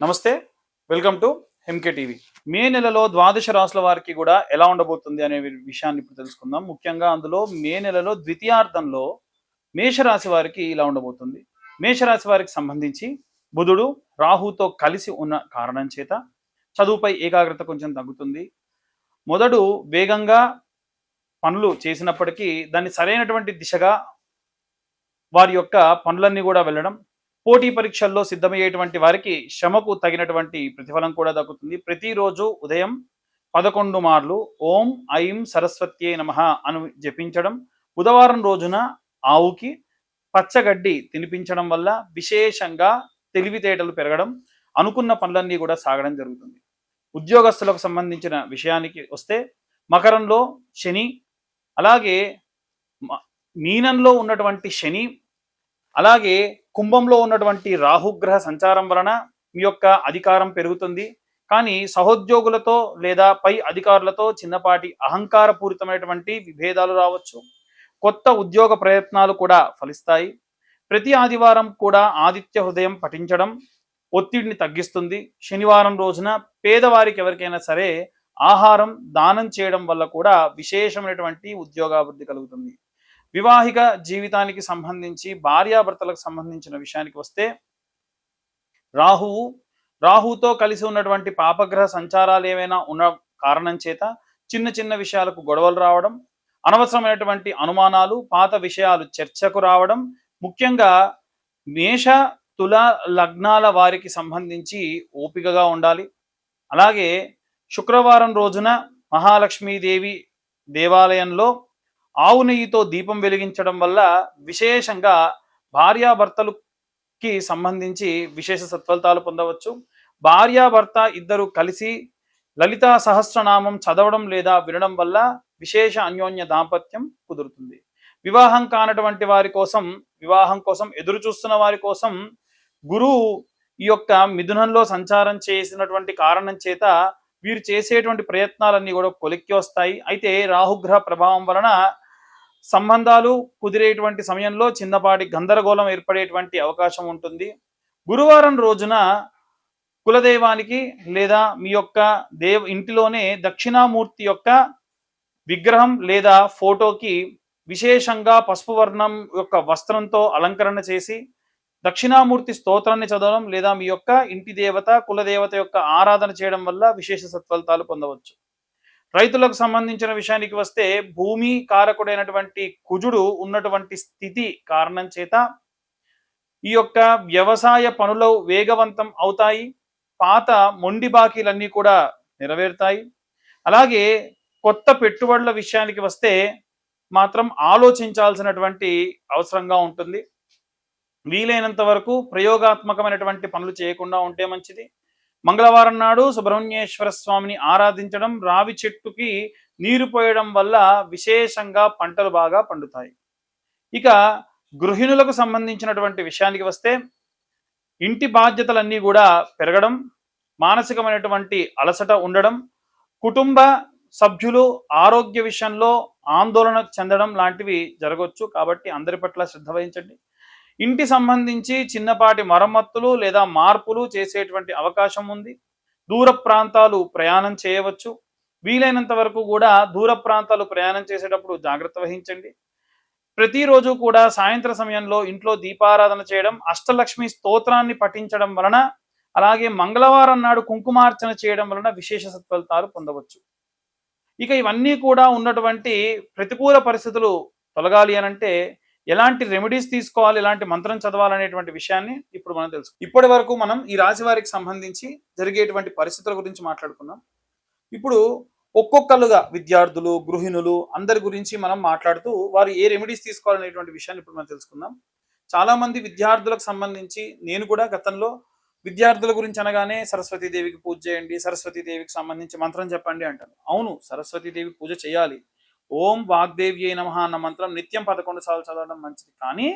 నమస్తే. Welcome to MK TV. May నెలలో ద్వాదశ రాశుల వారికి కూడా ఎలా ఉండబోతుంది అనే విషయాన్ని ఇప్పుడు తెలుసుకుందాం. ముఖ్యంగా అందులో మే నెలలో ద్వితీయార్థంలో మేషరాశి వారికి ఇలా ఉండబోతుంది. మేషరాశి వారికి సంబంధించి బుధుడు రాహుతో కలిసి ఉన్న కారణం చేత చదువుపై ఏకాగ్రత కొంచెం తగ్గుతుంది. మొదడు వేగంగా పనులు చేసినప్పటికీ దాన్ని సరైనటువంటి దిశగా వారి యొక్క పనులన్నీ కూడా వెళ్ళడం, పోటీ పరీక్షల్లో సిద్ధమయ్యేటువంటి వారికి శ్రమకు తగినటువంటి ప్రతిఫలం కూడా దక్కుతుంది. ప్రతిరోజు ఉదయం 11 మార్లు ఓం ఐం సరస్వత్యే నమః అని జపించడం, బుధవారం రోజున ఆవుకి పచ్చగడ్డి తినిపించడం వల్ల విశేషంగా తెలివితేటలు పెరగడం, అనుకున్న పనులన్నీ కూడా సాగడం జరుగుతుంది. ఉద్యోగస్తులకు సంబంధించిన విషయానికి వస్తే మకరంలో శని, అలాగే మీనంలో ఉన్నటువంటి శని, అలాగే కుంభంలో ఉన్నటువంటి రాహుగ్రహ సంచారం వలన మీ యొక్క అధికారం పెరుగుతుంది. కానీ సహోద్యోగులతో లేదా పై అధికారులతో చిన్నపాటి అహంకారపూరితమైనటువంటి విభేదాలు రావచ్చు. కొత్త ఉద్యోగ ప్రయత్నాలు కూడా ఫలిస్తాయి. ప్రతి ఆదివారం కూడా ఆదిత్య హృదయం పఠించడం ఒత్తిడిని తగ్గిస్తుంది. శనివారం రోజున పేదవారికి ఎవరికైనా సరే ఆహారం దానం చేయడం వల్ల కూడా విశేషమైనటువంటి ఉద్యోగాభివృద్ధి కలుగుతుంది. వివాహిక జీవితానికి సంబంధించి భార్యాభర్తలకు సంబంధించిన విషయానికి వస్తే రాహుతో కలిసి ఉన్నటువంటి పాపగ్రహ సంచారాలు ఏమైనా ఉన్న కారణం చేత చిన్న చిన్న విషయాలకు గొడవలు రావడం, అనవసరమైనటువంటి అనుమానాలు, పాత విషయాలు చర్చకు రావడం, ముఖ్యంగా మేష తుల లగ్నాల వారికి సంబంధించి ఓపికగా ఉండాలి. అలాగే శుక్రవారం రోజున మహాలక్ష్మీదేవి దేవాలయంలో ఆవు నెయ్యితో దీపం వెలిగించడం వల్ల విశేషంగా భార్యాభర్తలకి సంబంధించి విశేష సత్ఫలితాలు పొందవచ్చు. భార్యాభర్త ఇద్దరు కలిసి లలితా సహస్రనామం చదవడం లేదా వినడం వల్ల విశేష అన్యోన్య దాంపత్యం కుదురుతుంది. వివాహం కానటువంటి వారి కోసం, వివాహం కోసం ఎదురు చూస్తున్న వారి కోసం గురువు ఈ యొక్క మిథునంలో సంచారం చేసినటువంటి కారణం చేత వీరు చేసేటువంటి ప్రయత్నాలన్నీ కూడా కొలిక్కి వస్తాయి. అయితే రాహుగ్రహ ప్రభావం వలన సంబంధాలు కుదిరేటువంటి సమయంలో చిన్నపాటి గందరగోళం ఏర్పడేటువంటి అవకాశం ఉంటుంది. గురువారం రోజున కులదైవానికి లేదా మీ యొక్క ఇంటిలోనే దక్షిణామూర్తి యొక్క విగ్రహం లేదా ఫోటోకి విశేషంగా పసుపు వర్ణం యొక్క వస్త్రంతో అలంకరణ చేసి దక్షిణామూర్తి స్తోత్రాన్ని చదవడం లేదా మీ యొక్క ఇంటి దేవత కులదేవత యొక్క ఆరాధన చేయడం వల్ల విశేష సత్ఫలితాలు పొందవచ్చు. రైతులకు సంబంధించిన విషయానికి వస్తే భూమి కారకుడైనటువంటి కుజుడు ఉన్నటువంటి స్థితి కారణం చేత ఈ యొక్క వ్యవసాయ పనులు వేగవంతం అవుతాయి. పాత మొండి బాకీలన్నీ కూడా నెరవేరుతాయి. అలాగే కొత్త పెట్టుబడుల విషయానికి వస్తే మాత్రం ఆలోచించాల్సినటువంటి అవసరంగా ఉంటుంది. వీలైనంత వరకు ప్రయోగాత్మకమైనటువంటి పనులు చేయకుండా ఉంటే మంచిది. మంగళవారం నాడు సుబ్రహ్మణ్యేశ్వర స్వామిని ఆరాధించడం, రావి చెట్టుకి నీరు పోయడం వల్ల విశేషంగా పంటలు బాగా పండుతాయి. ఇక గృహిణులకు సంబంధించినటువంటి విషయానికి వస్తే ఇంటి బాధ్యతలన్నీ కూడా పెరగడం, మానసికమైనటువంటి అలసట ఉండడం, కుటుంబ సభ్యులు ఆరోగ్య విషయంలో ఆందోళన చెందడం లాంటివి జరగవచ్చు. కాబట్టి అందరి పట్ల శ్రద్ధ వహించండి. ఇంటి సంబంధించి చిన్నపాటి మరమ్మతులు లేదా మార్పులు చేసేటువంటి అవకాశం ఉంది. దూర ప్రాంతాలు ప్రయాణం చేయవచ్చు. వీలైనంత వరకు కూడా దూర ప్రాంతాలు ప్రయాణం చేసేటప్పుడు జాగ్రత్త వహించండి. ప్రతిరోజు కూడా సాయంత్ర సమయంలో ఇంట్లో దీపారాధన చేయడం, అష్టలక్ష్మి స్తోత్రాన్ని పఠించడం వలన, అలాగే మంగళవారం నాడు కుంకుమార్చన చేయడం వలన విశేష సత్ఫలితాలు పొందవచ్చు. ఇక ఇవన్నీ కూడా ఉన్నటువంటి ప్రతికూల పరిస్థితులు తొలగాలి అనంటే ఎలాంటి రెమెడీస్ తీసుకోవాలి, ఎలాంటి మంత్రం చదవాలనేటువంటి విషయాన్ని ఇప్పుడు మనం తెలుసు. ఇప్పటి వరకు మనం ఈ రాశి వారికి సంబంధించి జరిగేటువంటి పరిస్థితుల గురించి మాట్లాడుకున్నాం. ఇప్పుడు ఒక్కొక్కరుగా విద్యార్థులు, గృహిణులు అందరి గురించి మనం మాట్లాడుతూ వారు ఏ రెమెడీస్ తీసుకోవాలనేటువంటి విషయాన్ని ఇప్పుడు మనం తెలుసుకుందాం. చాలా మంది విద్యార్థులకు సంబంధించి, నేను కూడా గతంలో విద్యార్థుల గురించి అనగానే సరస్వతీదేవికి పూజ చేయండి, సరస్వతీదేవికి సంబంధించి మంత్రం చెప్పండి అంటాను. అవును, సరస్వతీదేవి పూజ చేయాలి. ఓం వాగ్దేవ్యై నమః అన్న మంత్రం నిత్యం 11 సార్లు చదవడం మంచిది. కానీ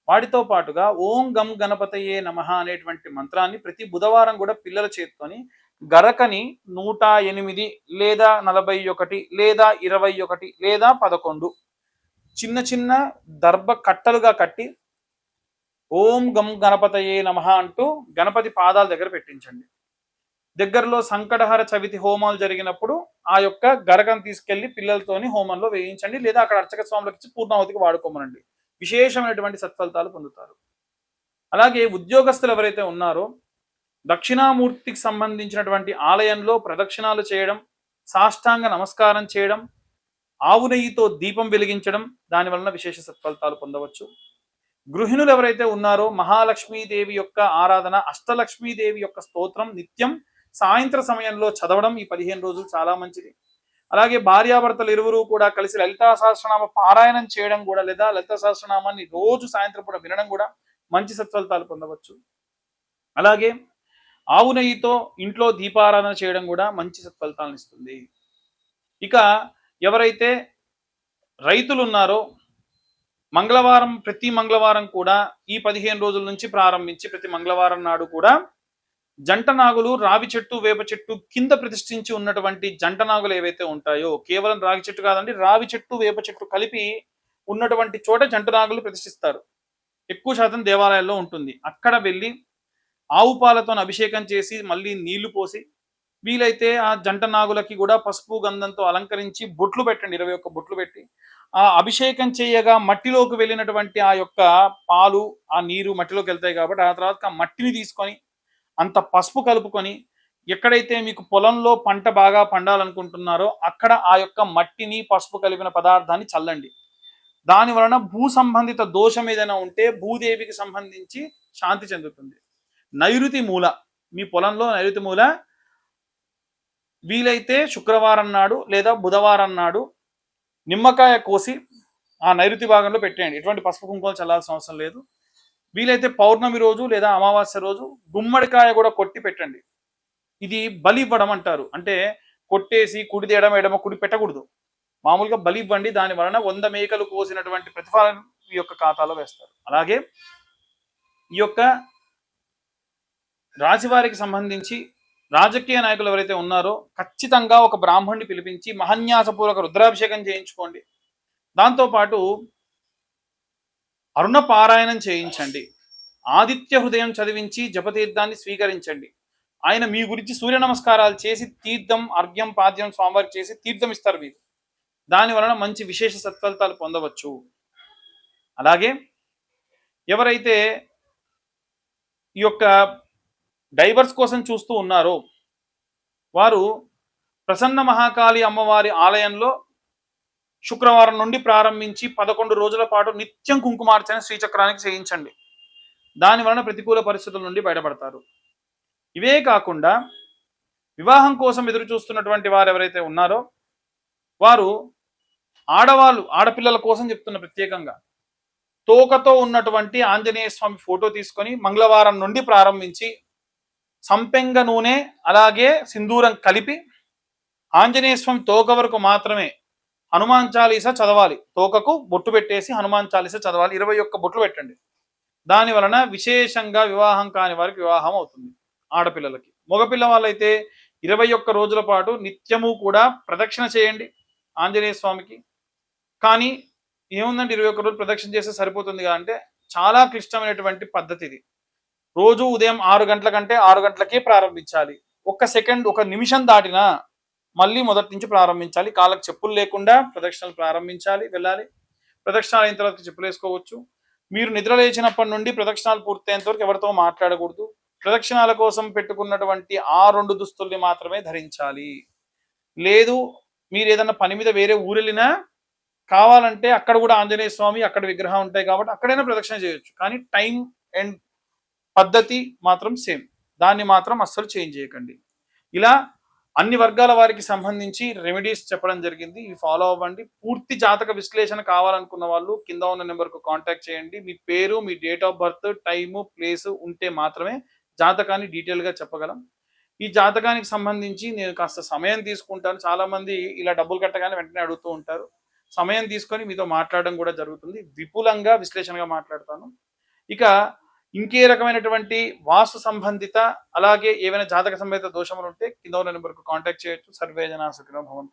వాటితో పాటుగా ఓం గం గణపతయే నమః అనేటువంటి మంత్రాన్ని ప్రతి బుధవారం కూడా పిల్లల చేతితోని గరకని 108 లేదా 41 లేదా 21 లేదా 11 చిన్న చిన్న దర్భ కట్టలుగా కట్టి ఓం గం గణపతయే నమః అంటూ గణపతి పాదాల దగ్గర పెట్టించండి. దగ్గరలో సంకటహర చవితి హోమాలు జరిగినప్పుడు ఆ యొక్క గరకను తీసుకెళ్లి పిల్లలతోని హోమంలో వేయించండి, లేదా అక్కడ అర్చక స్వాములకు ఇచ్చి పూర్ణావతికి వాడుకోమనండి. విశేషమైనటువంటి సత్ఫలితాలు పొందుతారు. అలాగే ఉద్యోగస్తులు ఎవరైతే ఉన్నారో దక్షిణామూర్తికి సంబంధించినటువంటి ఆలయంలో ప్రదక్షిణాలు చేయడం, సాష్టాంగ నమస్కారం చేయడం, ఆవు నెయ్యితో దీపం వెలిగించడం, దాని వలన విశేష సత్ఫలితాలు పొందవచ్చు. గృహిణులు ఎవరైతే ఉన్నారో మహాలక్ష్మీదేవి యొక్క ఆరాధన, అష్టలక్ష్మీదేవి యొక్క స్తోత్రం నిత్యం సాయంత్ర సమయంలో చదవడం ఈ 15 రోజులు చాలా మంచిది. అలాగే భార్యాభర్తలు ఇరువురు కూడా కలిసి లలితా సహస్రనామ పారాయణం చేయడం కూడా, లేదా లలితా సహస్రనామాన్ని రోజు సాయంత్రం పూట వినడం కూడా మంచి సత్ఫలితాలు పొందవచ్చు. అలాగే ఆవు నెయ్యితో ఇంట్లో దీపారాధన చేయడం కూడా మంచి సత్ఫలితాలను ఇస్తుంది. ఇక ఎవరైతే రైతులు ఉన్నారో ప్రతి మంగళవారం కూడా ఈ 15 రోజుల నుంచి ప్రారంభించి ప్రతి మంగళవారం నాడు కూడా జంట నాగులు, రావి చెట్టు, వేప చెట్టు కింద ప్రతిష్ఠించి ఉన్నటువంటి జంట నాగులు ఏవైతే ఉంటాయో, కేవలం రావి చెట్టు కాదండి, రావి చెట్టు, వేప చెట్టు కలిపి ఉన్నటువంటి చోట జంట నాగులు ప్రతిష్ఠిస్తారు. ఎక్కువ శాతం దేవాలయాల్లో ఉంటుంది. అక్కడ వెళ్ళి ఆవు పాలతో అభిషేకం చేసి మళ్ళీ నీళ్లు పోసి, వీలైతే ఆ జంట నాగులకి కూడా పసుపు గంధంతో అలంకరించి బొట్లు పెట్టండి, 21 బొట్లు పెట్టి ఆ అభిషేకం చేయగా మట్టిలోకి వెళ్ళినటువంటి ఆ యొక్క పాలు, ఆ నీరు మట్టిలోకి వెళ్తాయి కాబట్టి ఆ తర్వాత ఆ మట్టిని తీసుకొని అంత పసుపు కలుపుకొని, ఎక్కడైతే మీకు పొలంలో పంట బాగా పండాలనుకుంటున్నారో అక్కడ ఆ యొక్క మట్టిని పసుపు కలిపిన పదార్థాన్ని చల్లండి. దాని వలన భూ సంబంధిత దోషం ఏదైనా ఉంటే భూదేవికి సంబంధించి శాంతి చెందుతుంది. నైరుతి మూల, మీ పొలంలో నైరుతి మూల వీలైతే శుక్రవారం నాడు లేదా బుధవారం నాడు నిమ్మకాయ కోసి ఆ నైరుతి భాగంలో పెట్టేయండి. ఎటువంటి పసుపు కుంకుమలు చల్లాల్సిన అవసరం లేదు. వీలైతే పౌర్ణమి రోజు లేదా అమావాస్య రోజు గుమ్మడికాయ కూడా కొట్టి పెట్టండి. ఇది బలి ఇవ్వడం అంటారు. అంటే కొట్టేసి కుడి తీయడం, ఎడమ కుడి పెట్టకూడదు. మామూలుగా బలి ఇవ్వండి. దాని వలన 100 మేకలు కోసినటువంటి ప్రతిఫలం ఈ యొక్క ఖాతాలో వేస్తారు. అలాగే ఈ యొక్క రాశి వారికి సంబంధించి రాజకీయ నాయకులు ఎవరైతే ఉన్నారో ఖచ్చితంగా ఒక బ్రాహ్మణ్ణి పిలిపించి మహన్యాసపూర్వక రుద్రాభిషేకం చేయించుకోండి. దాంతోపాటు అరుణ పారాయణం చేయించండి. ఆదిత్య హృదయం చదివించి జపతీర్థాన్ని స్వీకరించండి. ఆయన మీ గురించి సూర్య నమస్కారాలు చేసి తీర్థం, అర్ఘ్యం, పాద్యం స్వామివారికి చేసి తీర్థం ఇస్తారు మీరు. దాని వలన మంచి విశేష సత్ఫలితాలు పొందవచ్చు. అలాగే ఎవరైతే ఈ యొక్క డైవర్స్ కోసం చూస్తూ ఉన్నారో వారు ప్రసన్న మహాకాళి అమ్మవారి ఆలయంలో శుక్రవారం నుండి ప్రారంభించి 11 రోజుల పాటు నిత్యం కుంకుమార్చన శ్రీచక్రానికి చేయించండి. దాని వలన ప్రతికూల పరిస్థితుల నుండి బయటపడతారు. ఇవే కాకుండా వివాహం కోసం ఎదురు చూస్తున్నటువంటి వారు ఎవరైతే ఉన్నారో వారు ఆడపిల్లల కోసం చెప్తున్న ప్రత్యేకంగా తోకతో ఉన్నటువంటి ఆంజనేయ స్వామి ఫోటో తీసుకొని మంగళవారం నుండి ప్రారంభించి సంపెంగ నూనె అలాగే సింధూరం కలిపి ఆంజనేయ స్వామి తోక వరకు మాత్రమే హనుమాన్ చాలీసా చదవాలి. తోకకు బొట్టు పెట్టేసి హనుమాన్ చాలీసా చదవాలి. 21 బొట్లు పెట్టండి. దాని వలన విశేషంగా వివాహం కాని వారికి వివాహం అవుతుంది. ఆడపిల్లలకి. మగపిల్ల వాళ్ళైతే 21 రోజుల పాటు నిత్యము కూడా ప్రదక్షిణ చేయండి ఆంజనేయ స్వామికి. కానీ ఏముందంటే 21 రోజులు ప్రదక్షిణ చేస్తే సరిపోతుంది అంటే చాలా క్లిష్టమైనటువంటి పద్ధతి ఇది. రోజు ఉదయం 6 గంటల కంటే 6 గంటలకే ప్రారంభించాలి. ఒక నిమిషం దాటినా మళ్ళీ మొదటి నుంచి ప్రారంభించాలి. కాళ్ళకు చెప్పులు లేకుండా ప్రదక్షిణలు ప్రారంభించాలి, వెళ్ళాలి. ప్రదక్షిణాలు అయిన తర్వాత చెప్పులు వేసుకోవచ్చు. మీరు నిద్ర లేచినప్పటి నుండి ప్రదక్షిణాలు పూర్తయ్యేంత వరకు ఎవరితో మాట్లాడకూడదు. ప్రదక్షిణాల కోసం పెట్టుకున్నటువంటి ఆ 2 దుస్తుల్ని మాత్రమే ధరించాలి. లేదు మీరు ఏదన్నా పని మీద వేరే ఊరెళ్ళినా కావాలంటే అక్కడ కూడా ఆంజనేయ స్వామి అక్కడ విగ్రహం ఉంటాయి కాబట్టి అక్కడైనా ప్రదక్షిణ చేయొచ్చు. కానీ టైం అండ్ పద్ధతి మాత్రం సేమ్. దాన్ని మాత్రం అస్సలు చేంజ్ చేయకండి. ఇలా అన్ని వర్గాల వారికి సంబంధించి రెమెడీస్ చెప్పడం జరిగింది. ఇవి ఫాలో అవ్వండి. పూర్తి జాతక విశ్లేషణ కావాలనుకున్న వాళ్ళు కింద ఉన్న నెంబర్కు కాంటాక్ట్ చేయండి. మీ పేరు, మీ date of birth, time, place ఉంటే మాత్రమే జాతకాన్ని డీటెయిల్గా చెప్పగలం. ఈ జాతకానికి సంబంధించి నేను కాస్త సమయం తీసుకుంటాను. చాలా మంది ఇలా డబ్బులు కట్టగానే వెంటనే అడుగుతూ ఉంటారు. సమయం తీసుకొని మీతో మాట్లాడడం కూడా జరుగుతుంది. విపులంగా విశ్లేషణగా మాట్లాడతాను. ఇక ఇంకే రకమైనటువంటి వాస్తు సంబంధిత అలాగే ఏవైనా జాతక సంబంధిత దోషములు ఉంటే కింద ఉన్న నెంబర్కు కాంటాక్ట్ చేయొచ్చు. సర్వే జనా సుఖినో భవంతు.